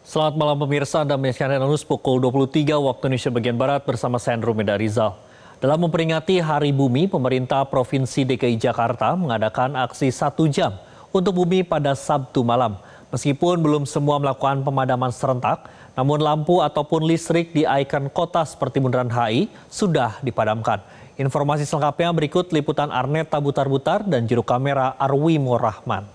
Selamat malam pemirsa, Anda menyaksikan News pukul 23 waktu Indonesia bagian Barat bersama saya Andrew Meda Rizal. Dalam memperingati Hari Bumi, pemerintah Provinsi DKI Jakarta mengadakan aksi 1 jam untuk bumi pada Sabtu malam. Meskipun belum semua melakukan pemadaman serentak, namun lampu ataupun listrik di ikon kota seperti Bundaran HI sudah dipadamkan. Informasi selengkapnya berikut liputan Arneta Butar-Butar dan juru kamera Arwi Morahman.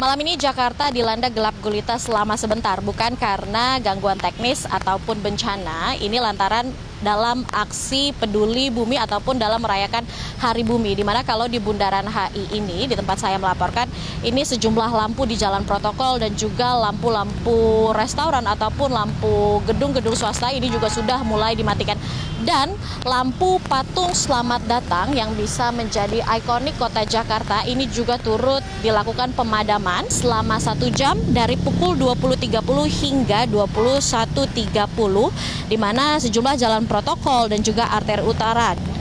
Malam ini Jakarta dilanda gelap gulita selama sebentar, bukan karena gangguan teknis ataupun bencana, ini lantaran dalam aksi peduli bumi ataupun dalam merayakan Hari Bumi. Dimana kalau di Bundaran HI ini, di tempat saya melaporkan, ini sejumlah lampu di jalan protokol dan juga lampu-lampu restoran ataupun lampu gedung-gedung swasta ini juga sudah mulai dimatikan. Dan lampu patung selamat datang yang bisa menjadi ikonik kota Jakarta ini juga turut dilakukan pemadaman selama 1 jam dari pukul 20.30 hingga 21.30, di mana sejumlah jalan protokol dan juga arteri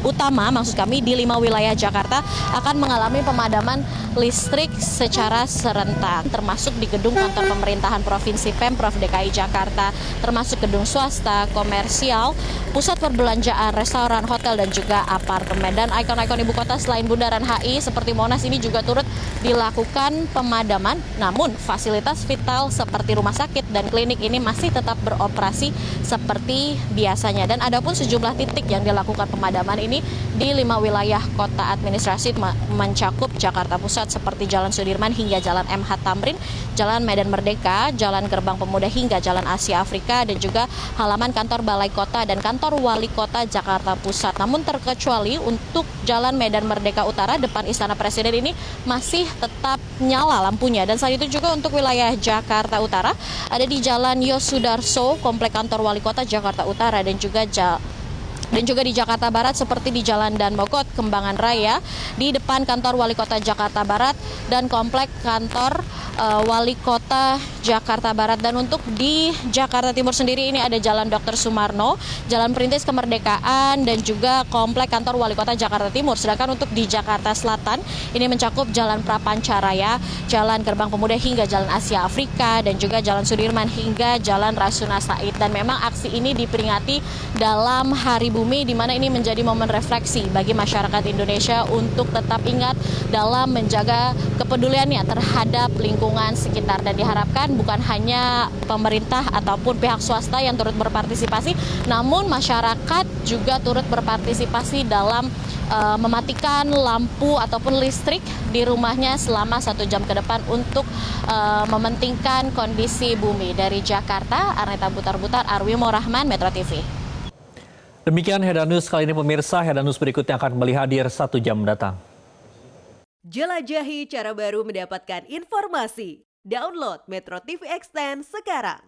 utama maksud kami di 5 wilayah Jakarta akan mengalami pemadaman listrik secara serentak, termasuk di gedung kantor pemerintahan Provinsi Pemprov DKI Jakarta, termasuk gedung swasta, komersial, pusat perbelanjaan, restoran, hotel, dan juga apartemen. Dan ikon-ikon ibu kota selain Bundaran HI seperti Monas ini juga turut dilakukan pemadaman, namun fasilitas vital seperti rumah sakit dan klinik ini masih tetap beroperasi seperti biasanya. Dan adapun sejumlah titik yang dilakukan pemadaman ini di 5 wilayah kota administrasi mencakup Jakarta Pusat seperti Jalan Sudirman hingga Jalan MH Tamrin, Jalan Medan Merdeka, Jalan Gerbang Pemuda hingga Jalan Asia Afrika, dan juga halaman kantor Balai Kota dan kantor Wali Kota Jakarta Pusat. Namun terkecuali untuk Jalan Medan Merdeka Utara depan Istana Presiden ini masih tetap nyala lampunya. Dan selain itu juga untuk wilayah Jakarta Utara ada di Jalan Yosudarso, Komplek Kantor Wali Kota Jakarta Utara, dan juga di Jakarta Barat seperti di Jalan Dan Mogot, Kembangan Raya, di depan kantor Wali Kota Jakarta Barat dan komplek kantor Wali Kota Jakarta Barat. Dan untuk di Jakarta Timur sendiri ini ada Jalan Dr. Sumarno, Jalan Perintis Kemerdekaan, dan juga komplek kantor Wali Kota Jakarta Timur. Sedangkan untuk di Jakarta Selatan ini mencakup Jalan Prapancaraya, Jalan Gerbang Pemuda hingga Jalan Asia Afrika, dan juga Jalan Sudirman hingga Jalan Rasuna Said. Dan memang aksi ini diperingati dalam Hari Bumi, di mana ini menjadi momen refleksi bagi masyarakat Indonesia untuk tetap ingat dalam menjaga kepeduliannya terhadap lingkungan sekitar. Dan diharapkan bukan hanya pemerintah ataupun pihak swasta yang turut berpartisipasi, namun masyarakat juga turut berpartisipasi dalam mematikan lampu ataupun listrik di rumahnya selama 1 jam ke depan untuk mementingkan kondisi bumi. Dari Jakarta, Arneta Butar-Butar, Arwi Morahman, Metro TV. Demikian Hedan News kali ini pemirsa, Hedan News berikutnya akan kembali hadir 1 jam mendatang. Jelajahi cara baru mendapatkan informasi. Download Metro TV Extend sekarang.